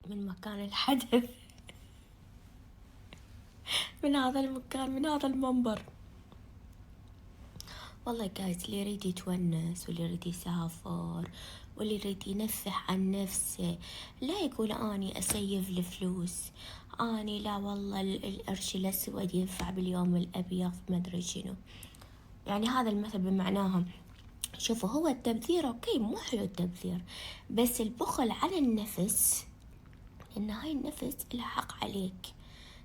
من مكان الحدث من هذا المكان، من هذا المنبر. والله جايز اللي يريد يتونس واللي يريد يسافر واللي يريد ينفح عن نفسه لا يقول اني اسيف الفلوس، اني لا والله القرش الاسود ينفع باليوم الابيض ما ادري شنو. يعني هذا المثل بمعناها. شوفوا، هو التبذير اوكي مو حلو التبذير، بس البخل على النفس، ان هاي النفس لها حق عليك،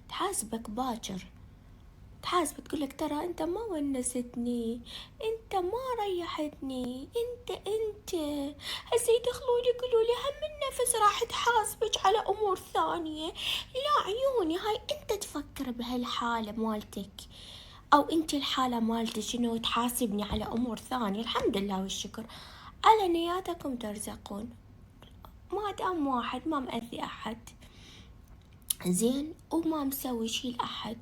تحاسبك باكر، تحاسبك تقولك ترى انت ما ونستني، انت ما ريحتني، انت هسه يدخلون يقولوا لي هم النفس راح تحاسبك على امور ثانية. لا عيوني، هاي انت تفكر بهالحالة مالتك، او انت الحالة مالتك شنو تحاسبني على امور ثانية. الحمد لله والشكر، على نياتكم ترزقون، ما دام واحد ما مأذي احد زين وما مسوي شي لأحد،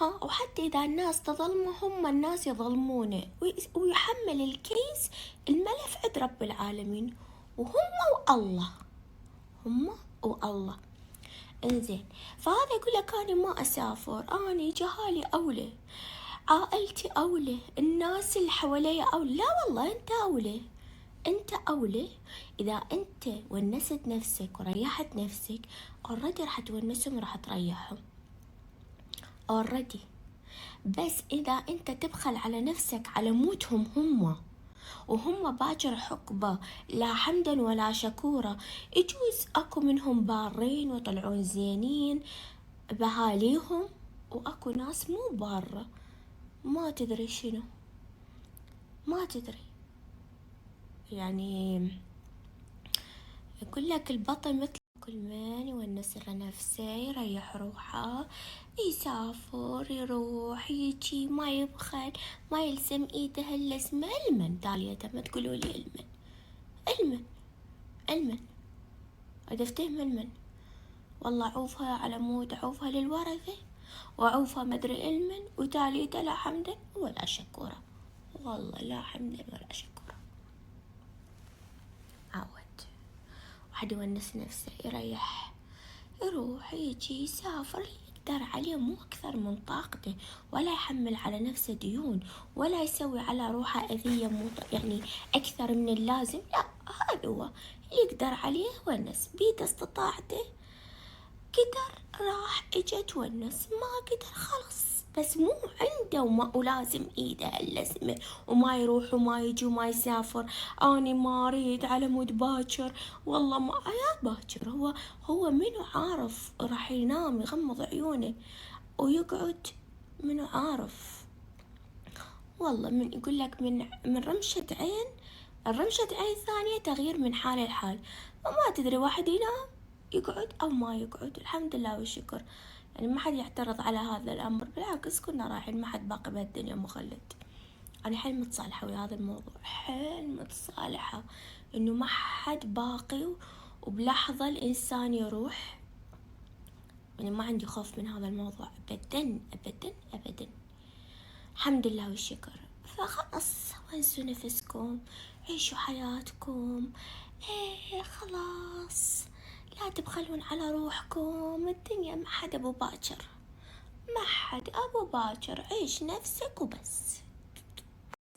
ها، وحتى إذا الناس تظلمه هم الناس يظلمونه، ويحمل الكيس الملف عند رب العالمين، وهم والله، هم والله. انزين، فهذا يقول لك أنا ما أسافر، أنا جهالي أولى، عائلتي أولى، الناس اللي حواليا أولى. لا والله أنت أولى، أنت أولى. إذا أنت ونست نفسك وريحت نفسك اوريدي راح تونسهم وراح تريحهم اوريدي. بس إذا أنت تبخل على نفسك على موتهم هم، وهم باكر حقبة لا حمدا ولا شكورا، يجوز أكو منهم بارين وطلعون زينين بهاليهم، وأكو ناس مو بارة، ما تدري شنو، ما تدري. يعني يقول لك البطل مثل كل من يونس نفسه يريح روحه، يسافر يروح يجي، ما يبخل، ما يلزم ايده الا اسمه المن. تاليته ما تقولوا لي المن، المن، المن، عرفتيه المن. والله عوفها على مود، عوفها للورثة، وعوفها مدري المن، وتاليته لا حمدا ولا شكورا، والله لا حمدا ولا شكورا. عود واحد يونس نفسه يريح، يروح يجي يسافر اللي يقدر عليه، مو أكثر من طاقته، ولا يحمل على نفسه ديون، ولا يسوي على روحه أذية يعني أكثر من اللازم. لا، هذا هو اللي يقدر عليه ونس بيده استطاعته، قدر راح اجى تونس، ما قدر خلاص، بس مو عنده ولازم ايده اللزمة، وما يروح وما يجي وما يسافر. اني ما اريد على مود باكر، والله ما يا باكر، هو منو عارف راح ينام يغمض عيونه ويقعد، منو عارف. والله من يقول لك من رمشة عين، الرمشة عين ثانية تغيير من حال لحال، وما تدري واحد ينام يقعد أو ما يقعد. الحمد لله والشكر، يعني ما حد يعترض على هذا الأمر، بالعكس كنا رايحين، ما حد باقي بهالدنيا مخلد. أنا حيل متصالحة ويا هذا الموضوع، حيل متصالحة إنه ما حد باقي، وبلحظة الإنسان يروح. يعني ما عندي خوف من هذا الموضوع أبدا أبدا أبدا، الحمد لله والشكر. فخلاص ونسوا نفسكم، عيشوا حياتكم، ايه خلاص، لا تبخلون على روحكم، الدنيا ما حد ابو باكر، ما حد ابو باكر، عيش نفسك وبس.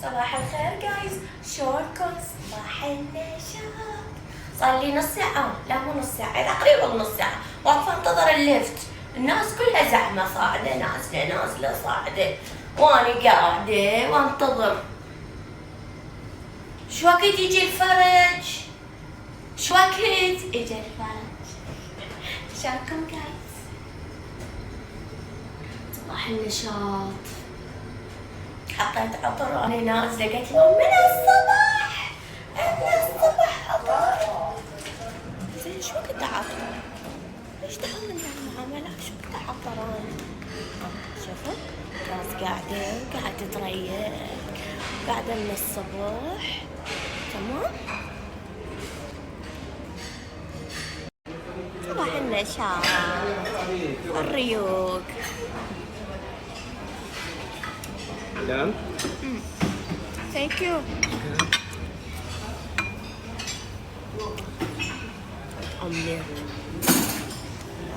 صباح الخير جايز، شلونكم؟ صباح النشاط. صار لي نص ساعة، لا مو نص ساعة، تقريبا نص ساعة واقفة انتظر الليفت، الناس كلها زحمة، صاعدة نازلة نازلة صاعدة، واني قاعدة وانتظر. شو وقت يجي الفرج؟ شو وقت يجي الفرج؟ شلونكم جايز؟ صباح النشاط. حطيت عطر واني نازلة، قلت لهم من الصبح، من الصبح عطر. زين شو وقت عطر؟ ليش تعمل المعاملة؟ شو وقت عطران؟ شوفوا ناس قاعدة تريح، قاعدة من الصبح، تمام. صباح النشاط، الريوق. Done? Thank you. اومليت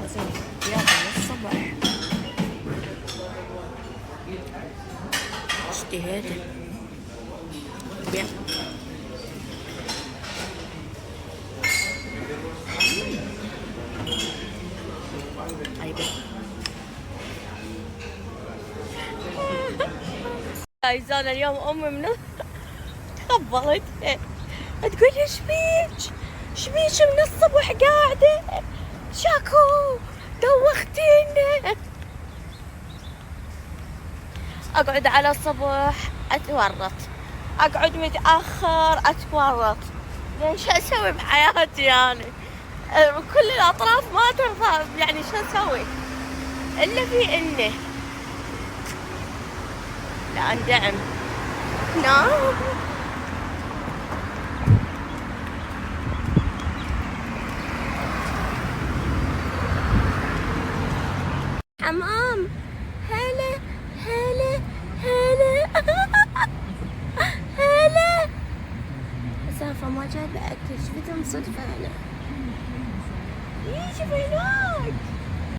لازم ياكل الصبح. اشتهيت بيع. انا اليوم امي من خبرتها تقول لي شبيك من الصبح قاعدة شاكو دوختينا. اقعد على الصبح اتورط، اقعد متاخر اتورط، يعني شو اسوي بحياتي يعني؟ كل الاطراف ما ترضى، يعني شو اسوي الا في انه لا اندعم. نعم حمام. هلا هلا هلا هلا. مسافة ما جايبة أكل، شفتهم صدفة هنا. شوف هناك